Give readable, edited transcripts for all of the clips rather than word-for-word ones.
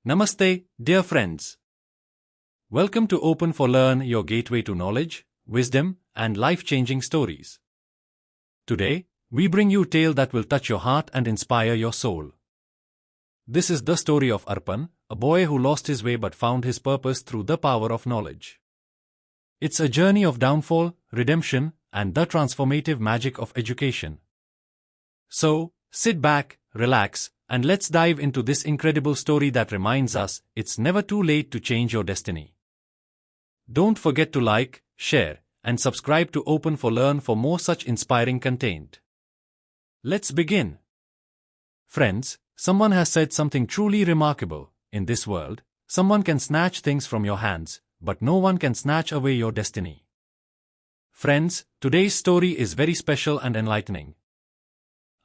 Namaste, dear friends. Welcome to Open4Learn, your gateway to knowledge, wisdom, and life-changing stories. Today, we bring you a tale that will touch your heart and inspire your soul. This is the story of Arpan, a boy who lost his way but found his purpose through the power of knowledge. It's a journey of downfall, redemption, and the transformative magic of education. So, sit back, relax, and let's dive into this incredible story that reminds us it's never too late to change your destiny. Don't forget to like, share, and subscribe to Open4Learn for more such inspiring content. Let's begin. Friends, someone has said something truly remarkable. In this world, someone can snatch things from your hands, but no one can snatch away your destiny. Friends, today's story is very special and enlightening.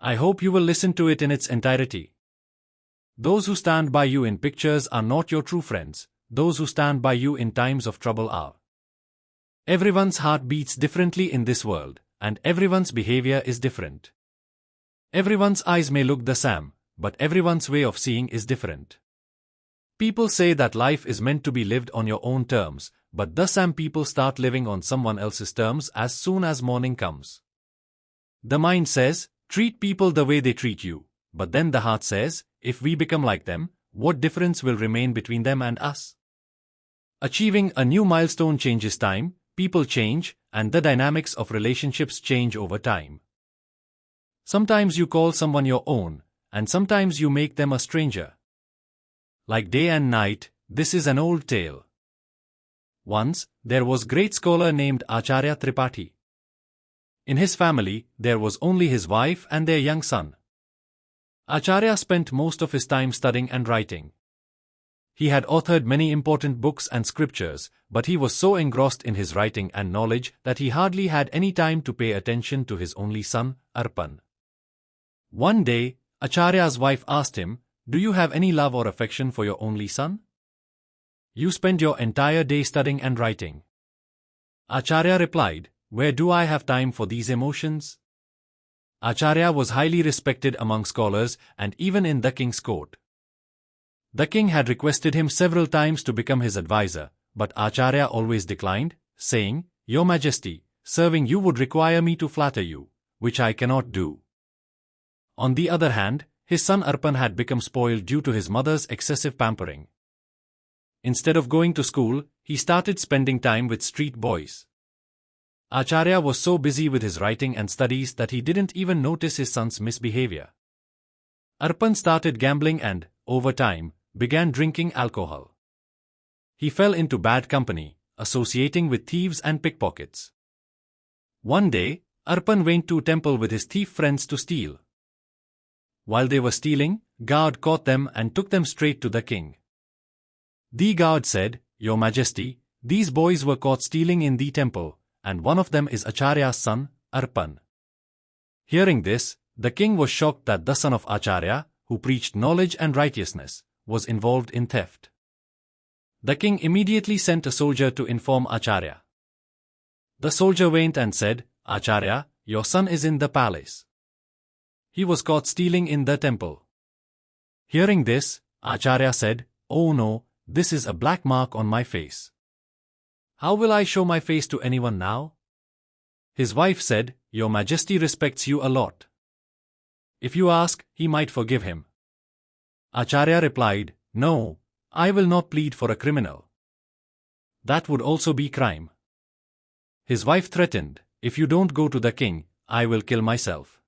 I hope you will listen to it in its entirety. Those who stand by you in pictures are not your true friends. Those who stand by you in times of trouble are. Everyone's heart beats differently in this world, and everyone's behavior is different. Everyone's eyes may look the same, but everyone's way of seeing is different. People say that life is meant to be lived on your own terms, but the same people start living on someone else's terms as soon as morning comes. The mind says, treat people the way they treat you, but then the heart says, if we become like them, what difference will remain between them and us? Achieving a new milestone changes time, people change, and the dynamics of relationships change over time. Sometimes you call someone your own, and sometimes you make them a stranger. Like day and night, this is an old tale. Once, there was a great scholar named Acharya Tripathi. In his family, there was only his wife and their young son. Acharya spent most of his time studying and writing. He had authored many important books and scriptures, but he was so engrossed in his writing and knowledge that he hardly had any time to pay attention to his only son, Arpan. One day, Acharya's wife asked him, "Do you have any love or affection for your only son? You spend your entire day studying and writing." Acharya replied, "Where do I have time for these emotions?" Acharya was highly respected among scholars and even in the king's court. The king had requested him several times to become his advisor, but Acharya always declined, saying, "Your Majesty, serving you would require me to flatter you, which I cannot do." On the other hand, his son Arpan had become spoiled due to his mother's excessive pampering. Instead of going to school, he started spending time with street boys. Acharya was so busy with his writing and studies that he didn't even notice his son's misbehavior. Arpan started gambling and, over time, began drinking alcohol. He fell into bad company, associating with thieves and pickpockets. One day, Arpan went to a temple with his thief friends to steal. While they were stealing, guard caught them and took them straight to the king. The guard said, "Your Majesty, these boys were caught stealing in the temple, and one of them is Acharya's son, Arpan." Hearing this, the king was shocked that the son of Acharya, who preached knowledge and righteousness, was involved in theft. The king immediately sent a soldier to inform Acharya. The soldier went and said, "Acharya, your son is in the palace. He was caught stealing in the temple." Hearing this, Acharya said, "Oh no, this is a black mark on my face. How will I show my face to anyone now?" His wife said, "Your Majesty respects you a lot. If you ask, he might forgive him." Acharya replied, "No, I will not plead for a criminal. That would also be crime." His wife threatened, "If you don't go to the king, I will kill myself."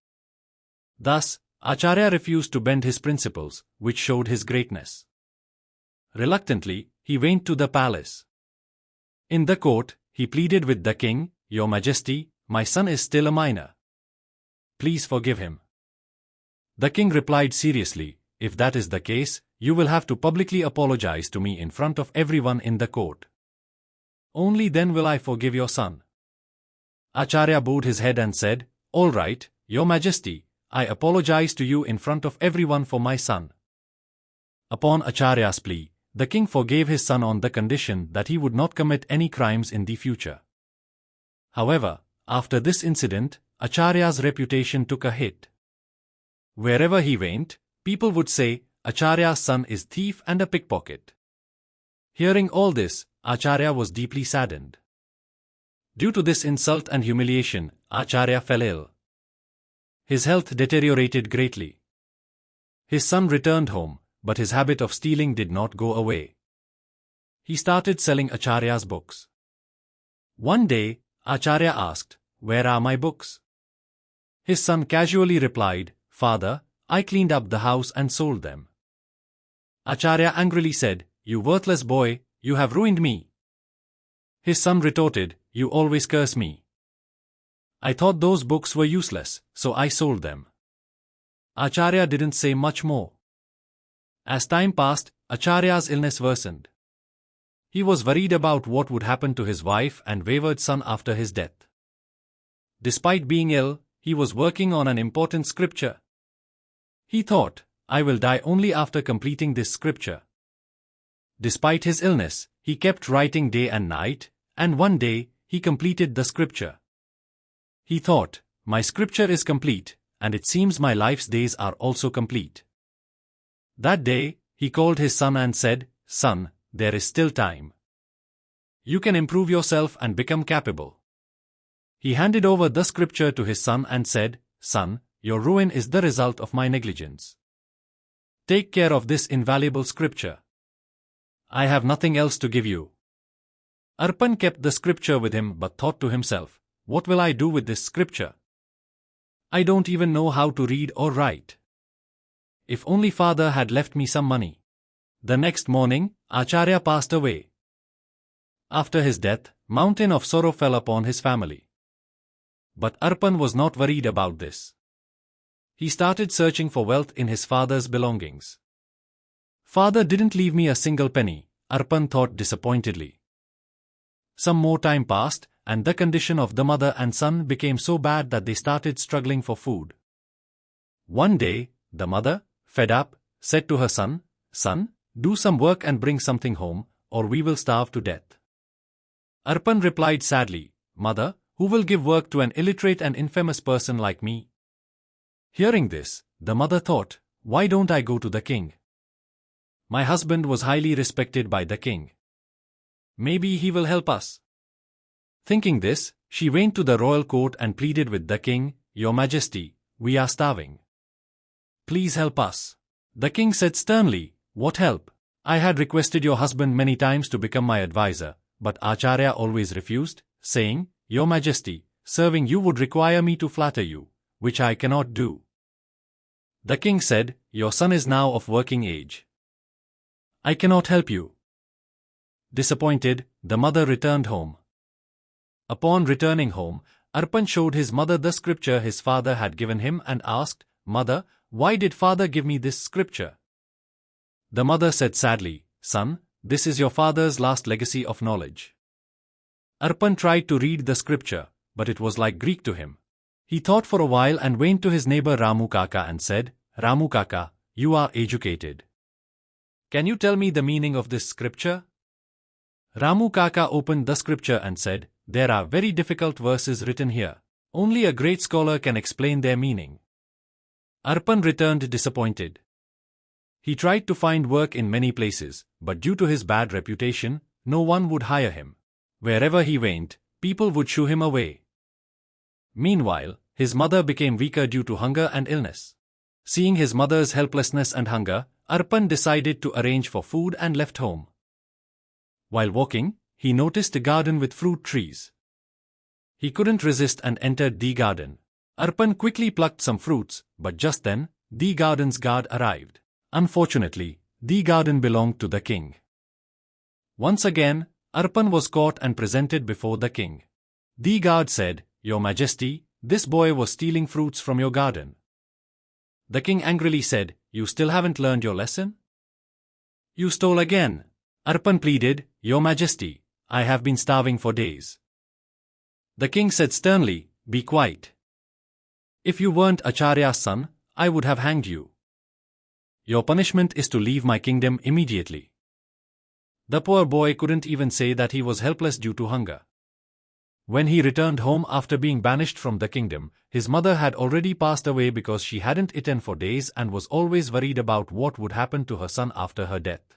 Thus, Acharya refused to bend his principles, which showed his greatness. Reluctantly, he went to the palace. In the court, he pleaded with the king, "Your Majesty, my son is still a minor. Please forgive him." The king replied seriously, "If that is the case, you will have to publicly apologize to me in front of everyone in the court. Only then will I forgive your son." Acharya bowed his head and said, "All right, Your Majesty, I apologize to you in front of everyone for my son." Upon Acharya's plea, the king forgave his son on the condition that he would not commit any crimes in the future. However, after this incident, Acharya's reputation took a hit. Wherever he went, people would say, Acharya's son is thief and a pickpocket. Hearing all this, Acharya was deeply saddened. Due to this insult and humiliation, Acharya fell ill. His health deteriorated greatly. His son returned home, but his habit of stealing did not go away. He started selling Acharya's books. One day, Acharya asked, "Where are my books?" His son casually replied, "Father, I cleaned up the house and sold them." Acharya angrily said, "You worthless boy, you have ruined me." His son retorted, "You always curse me. I thought those books were useless, so I sold them." Acharya didn't say much more. As time passed, Acharya's illness worsened. He was worried about what would happen to his wife and wayward son after his death. Despite being ill, he was working on an important scripture. He thought, "I will die only after completing this scripture." Despite his illness, he kept writing day and night, and one day, he completed the scripture. He thought, "My scripture is complete, and it seems my life's days are also complete." That day, he called his son and said, "Son, there is still time. You can improve yourself and become capable." He handed over the scripture to his son and said, "Son, your ruin is the result of my negligence. Take care of this invaluable scripture. I have nothing else to give you." Arpan kept the scripture with him but thought to himself, "What will I do with this scripture? I don't even know how to read or write. If only father had left me some money." The next morning, Acharya passed away. After his death, mountain of sorrow fell upon his family. But Arpan was not worried about this. He started searching for wealth in his father's belongings. "Father didn't leave me a single penny," Arpan thought disappointedly. Some more time passed, and the condition of the mother and son became so bad that they started struggling for food. One day, the mother, fed up, said to her son, "Son, do some work and bring something home, or we will starve to death." Arpan replied sadly, "Mother, who will give work to an illiterate and infamous person like me?" Hearing this, the mother thought, "Why don't I go to the king? My husband was highly respected by the king. Maybe he will help us." Thinking this, she went to the royal court and pleaded with the king, "Your Majesty, we are starving. Please help us." The king said sternly, "What help? I had requested your husband many times to become my advisor, but Acharya always refused, saying, 'Your Majesty, serving you would require me to flatter you, which I cannot do.'" The king said, "Your son is now of working age. I cannot help you." Disappointed, the mother returned home. Upon returning home, Arpan showed his mother the scripture his father had given him and asked, "Mother, why did father give me this scripture?" The mother said sadly, "Son, this is your father's last legacy of knowledge." Arpan tried to read the scripture, but it was like Greek to him. He thought for a while and went to his neighbor Ramu Kaka and said, "Ramu Kaka, you are educated. Can you tell me the meaning of this scripture?" Ramu Kaka opened the scripture and said, "There are very difficult verses written here. Only a great scholar can explain their meaning." Arpan returned disappointed. He tried to find work in many places, but due to his bad reputation, no one would hire him. Wherever he went, people would shoo him away. Meanwhile, his mother became weaker due to hunger and illness. Seeing his mother's helplessness and hunger, Arpan decided to arrange for food and left home. While walking, he noticed a garden with fruit trees. He couldn't resist and entered the garden. Arpan quickly plucked some fruits, but just then, the garden's guard arrived. Unfortunately, the garden belonged to the king. Once again, Arpan was caught and presented before the king. The guard said, "Your Majesty, this boy was stealing fruits from your garden." The king angrily said, "You still haven't learned your lesson? You stole again." Arpan pleaded, "Your Majesty, I have been starving for days." The king said sternly, "Be quiet. If you weren't Acharya's son, I would have hanged you. Your punishment is to leave my kingdom immediately." The poor boy couldn't even say that he was helpless due to hunger. When he returned home after being banished from the kingdom, his mother had already passed away because she hadn't eaten for days and was always worried about what would happen to her son after her death.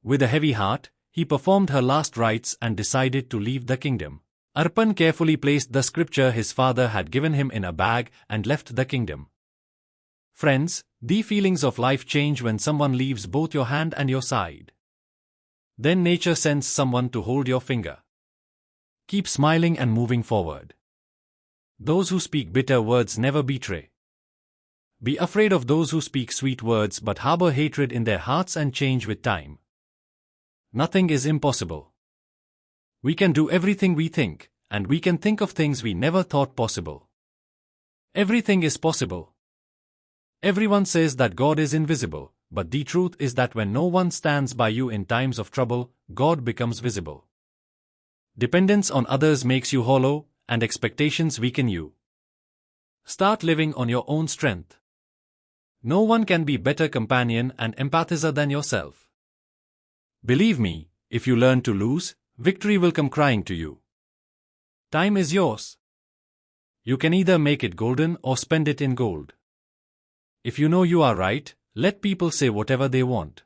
With a heavy heart, he performed her last rites and decided to leave the kingdom. Arpan carefully placed the scripture his father had given him in a bag and left the kingdom. Friends, the feelings of life change when someone leaves both your hand and your side. Then nature sends someone to hold your finger. Keep smiling and moving forward. Those who speak bitter words never betray. Be afraid of those who speak sweet words but harbor hatred in their hearts and change with time. Nothing is impossible. We can do everything we think, and we can think of things we never thought possible. Everything is possible. Everyone says that God is invisible, but the truth is that when no one stands by you in times of trouble, God becomes visible. Dependence on others makes you hollow, and expectations weaken you. Start living on your own strength. No one can be better companion and empathizer than yourself. Believe me, if you learn to lose, victory will come crying to you. Time is yours. You can either make it golden or spend it in gold. If you know you are right, let people say whatever they want.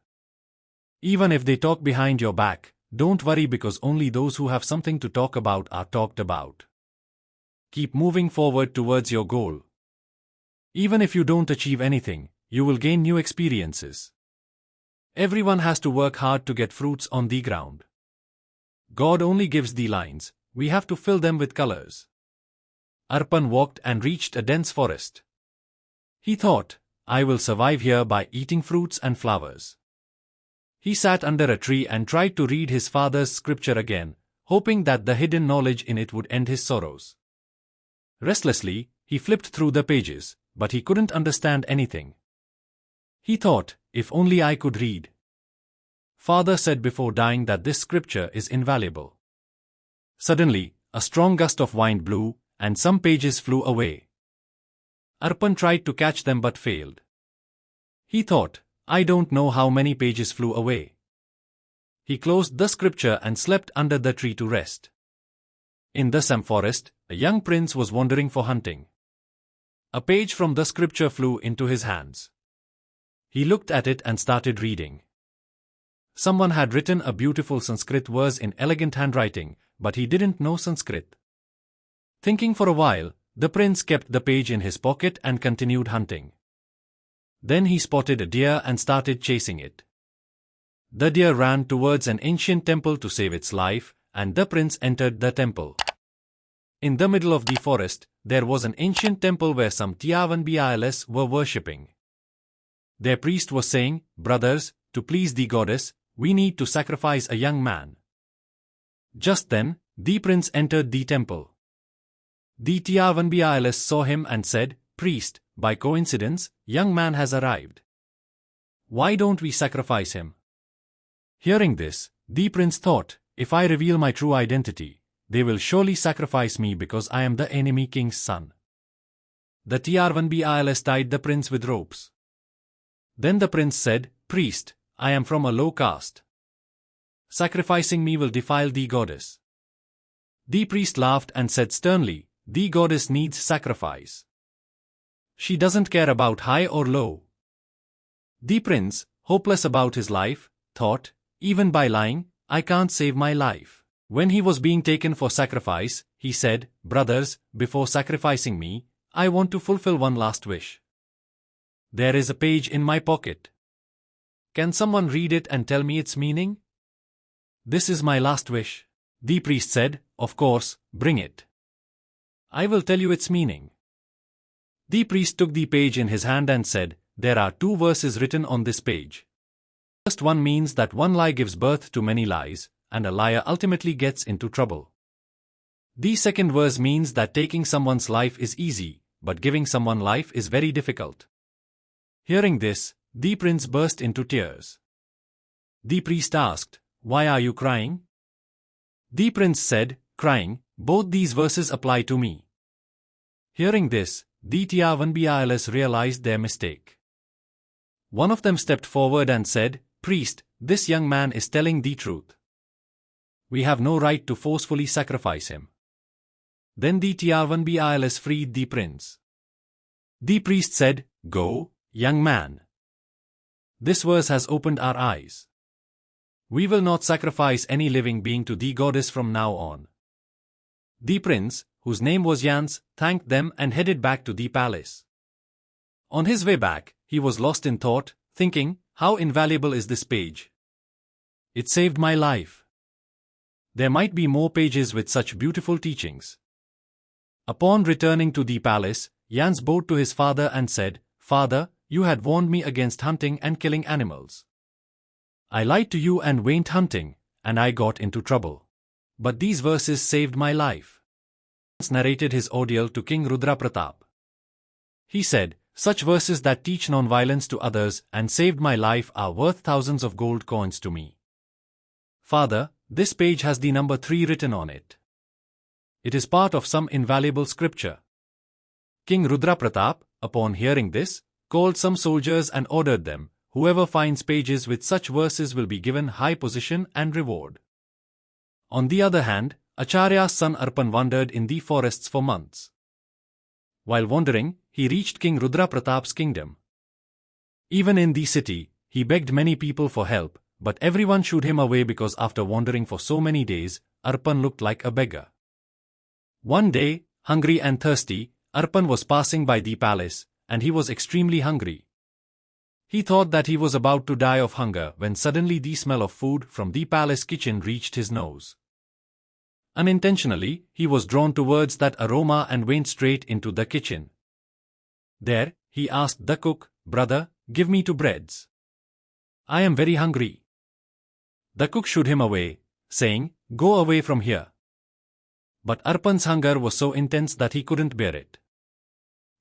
Even if they talk behind your back, don't worry because only those who have something to talk about are talked about. Keep moving forward towards your goal. Even if you don't achieve anything, you will gain new experiences. Everyone has to work hard to get fruits on the ground. God only gives the lines, we have to fill them with colors. Arpan walked and reached a dense forest. He thought, I will survive here by eating fruits and flowers. He sat under a tree and tried to read his father's scripture again, hoping that the hidden knowledge in it would end his sorrows. Restlessly, he flipped through the pages, but he couldn't understand anything. He thought, if only I could read. Father said before dying that this scripture is invaluable. Suddenly, a strong gust of wind blew, and some pages flew away. Arpan tried to catch them but failed. He thought, I don't know how many pages flew away. He closed the scripture and slept under the tree to rest. In the same forest, a young prince was wandering for hunting. A page from the scripture flew into his hands. He looked at it and started reading. Someone had written a beautiful Sanskrit verse in elegant handwriting, but he didn't know Sanskrit. Thinking for a while, the prince kept the page in his pocket and continued hunting. Then he spotted a deer and started chasing it. The deer ran towards an ancient temple to save its life, and the prince entered the temple. In the middle of the forest, there was an ancient temple where some Tyavanbils were worshipping. Their priest was saying, brothers, to please the goddess, we need to sacrifice a young man. Just then, the prince entered the temple. The Tyavanbils saw him and said, priest, by coincidence, young man has arrived. Why don't we sacrifice him? Hearing this, the prince thought, if I reveal my true identity, they will surely sacrifice me because I am the enemy king's son. The Tyavanbils tied the prince with ropes. Then the prince said, priest, I am from a low caste. Sacrificing me will defile the goddess. The priest laughed and said sternly, the goddess needs sacrifice. She doesn't care about high or low. The prince, hopeless about his life, thought, even by lying, I can't save my life. When he was being taken for sacrifice, he said, brothers, before sacrificing me, I want to fulfill one last wish. There is a page in my pocket. Can someone read it and tell me its meaning? This is my last wish. The priest said, of course, bring it. I will tell you its meaning. The priest took the page in his hand and said, there are two verses written on this page. The first one means that one lie gives birth to many lies, and a liar ultimately gets into trouble. The second verse means that taking someone's life is easy, but giving someone life is very difficult. Hearing this, the prince burst into tears. The priest asked, why are you crying? The prince said, crying, both these verses apply to me. Hearing this, the Tyavanbils realized their mistake. One of them stepped forward and said, priest, this young man is telling the truth. We have no right to forcefully sacrifice him. Then the T-R-1-B-I-L-S freed the prince. The priest said, "Go, young man." This verse has opened our eyes. We will not sacrifice any living being to the goddess from now on. The prince, whose name was Jans, thanked them and headed back to the palace. On his way back, he was lost in thought, thinking, how invaluable is this page? It saved my life. There might be more pages with such beautiful teachings. Upon returning to the palace, Jans bowed to his father and said, "Father, you had warned me against hunting and killing animals. I lied to you and went hunting, and I got into trouble. But these verses saved my life." Jans narrated his ordeal to King Rudra Pratap. He said, "Such verses that teach non-violence to others and saved my life are worth thousands of gold coins to me. Father, this page has the number 3 written on it. It is part of some invaluable scripture." King Rudra Pratap, upon hearing this, called some soldiers and ordered them, "Whoever finds pages with such verses will be given high position and reward." On the other hand, Acharya's son Arpan wandered in the forests for months. While wandering, he reached King Rudra Pratap's kingdom. Even in the city, he begged many people for help, but everyone shooed him away because after wandering for so many days, Arpan looked like a beggar. One day, hungry and thirsty, Arpan was passing by the palace, and he was extremely hungry. He thought that he was about to die of hunger when suddenly the smell of food from the palace kitchen reached his nose. Unintentionally, he was drawn towards that aroma and went straight into the kitchen. There, he asked the cook, "Brother, give me 2 breads. I am very hungry." The cook shooed him away, saying, "Go away from here." But Arpan's hunger was so intense that he couldn't bear it.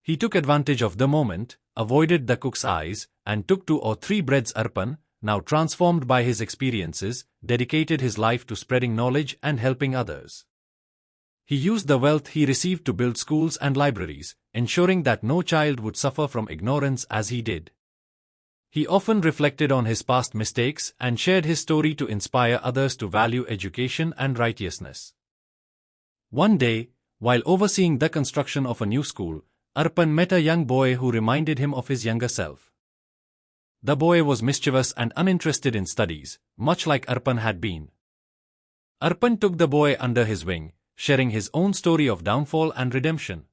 He took advantage of the moment, avoided the cook's eyes, and took 2 or 3 breads. Arpan, now transformed by his experiences, dedicated his life to spreading knowledge and helping others. He used the wealth he received to build schools and libraries, ensuring that no child would suffer from ignorance as he did. He often reflected on his past mistakes and shared his story to inspire others to value education and righteousness. One day, while overseeing the construction of a new school, Arpan met a young boy who reminded him of his younger self. The boy was mischievous and uninterested in studies, much like Arpan had been. Arpan took the boy under his wing, sharing his own story of downfall and redemption.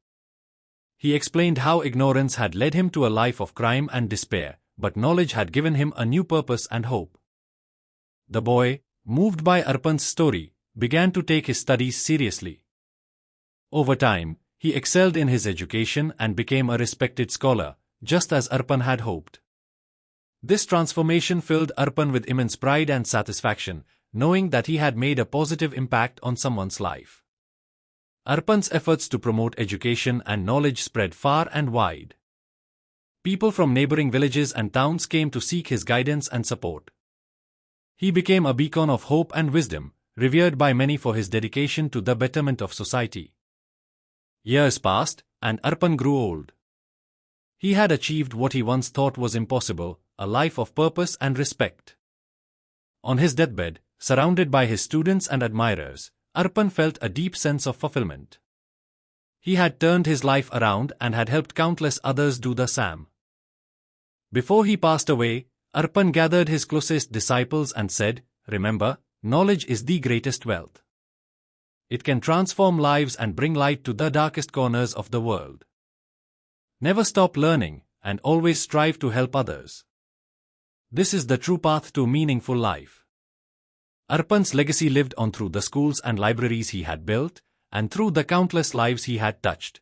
He explained how ignorance had led him to a life of crime and despair, but knowledge had given him a new purpose and hope. The boy, moved by Arpan's story, began to take his studies seriously. Over time, he excelled in his education and became a respected scholar, just as Arpan had hoped. This transformation filled Arpan with immense pride and satisfaction, knowing that he had made a positive impact on someone's life. Arpan's efforts to promote education and knowledge spread far and wide. People from neighboring villages and towns came to seek his guidance and support. He became a beacon of hope and wisdom, revered by many for his dedication to the betterment of society. Years passed, and Arpan grew old. He had achieved what he once thought was impossible, a life of purpose and respect. On his deathbed, surrounded by his students and admirers, Arpan felt a deep sense of fulfillment. He had turned his life around and had helped countless others do the same. Before he passed away, Arpan gathered his closest disciples and said, "Remember, knowledge is the greatest wealth. It can transform lives and bring light to the darkest corners of the world. Never stop learning, and always strive to help others. This is the true path to meaningful life." Arpan's legacy lived on through the schools and libraries he had built, and through the countless lives he had touched.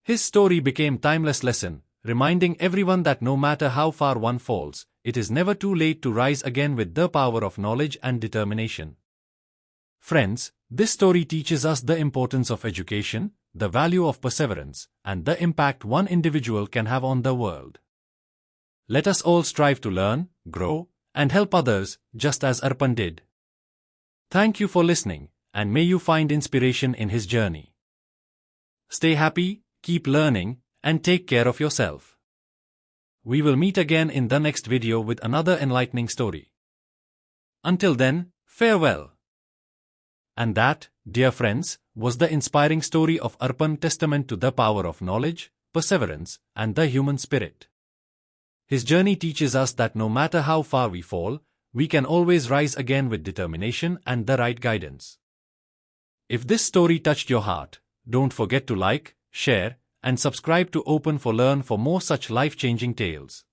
His story became a timeless lesson, reminding everyone that no matter how far one falls, it is never too late to rise again with the power of knowledge and determination. Friends, this story teaches us the importance of education, the value of perseverance, and the impact one individual can have on the world. Let us all strive to learn, grow, and help others, just as Arpan did. Thank you for listening, and may you find inspiration in his journey. Stay happy, keep learning, and take care of yourself. We will meet again in the next video with another enlightening story. Until then, farewell. And that, dear friends, was the inspiring story of Arpan, testament to the power of knowledge, perseverance, and the human spirit. His journey teaches us that no matter how far we fall, we can always rise again with determination and the right guidance. If this story touched your heart, don't forget to like, share, and subscribe to Open4Learn for more such life-changing tales.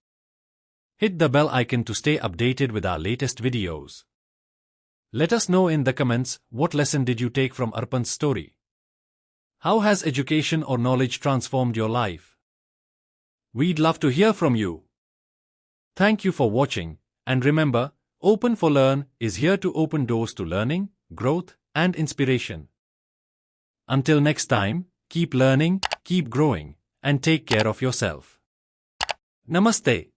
Hit the bell icon to stay updated with our latest videos. Let us know in the comments what lesson did you take from Arpan's story. How has education or knowledge transformed your life? We'd love to hear from you. Thank you for watching, and remember, Open4Learn is here to open doors to learning, growth, and inspiration. Until next time, keep learning, keep growing, and take care of yourself. Namaste.